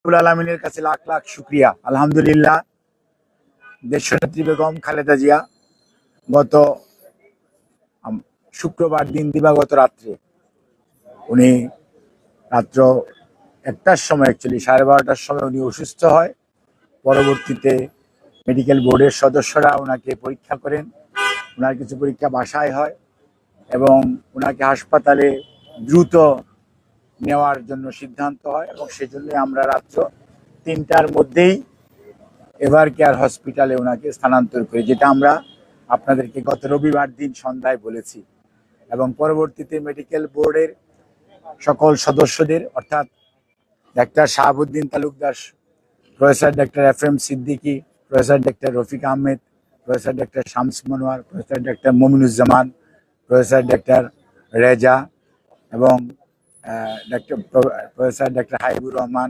রব্বুল আলমিনের কাছে লাখ লাখ শুক্রিয়া। আলহামদুলিল্লাহ, দেশনেত্রী বেগম খালেদা জিয়া গত শুক্রবার দিন দিবাগত রাত্রে উনি রাত্র 1টার সময়, অ্যাকচুয়ালি 12:30টার সময় উনি অসুস্থ হয়। পরবর্তীতে মেডিকেল বোর্ডের সদস্যরা ওনাকে পরীক্ষা করেন। ওনার কিছু পরীক্ষা বাসায় হয় এবং ওনাকে হাসপাতালে দ্রুত নেওয়ার জন্য সিদ্ধান্ত হয় এবং সেজন্য আমরা রাত্র 3টার মধ্যেই এভার কেয়ার হসপিটালে ওনাকে স্থানান্তর করি, যেটা আমরা আপনাদেরকে গত রবিবার দিন সন্ধ্যায় বলেছি। এবং পরবর্তীতে মেডিকেল বোর্ডের সকল সদস্যদের, অর্থাৎ doctor Shahabuddin Talukdar, professor doctor FM Siddiqui, professor doctor Rafiq Ahmed, professor doctor Shams Monowar, professor doctor Mominuzzaman, professor doctor Reza এবং প্রফেসর ডাক্তার হাবিবুর রহমান,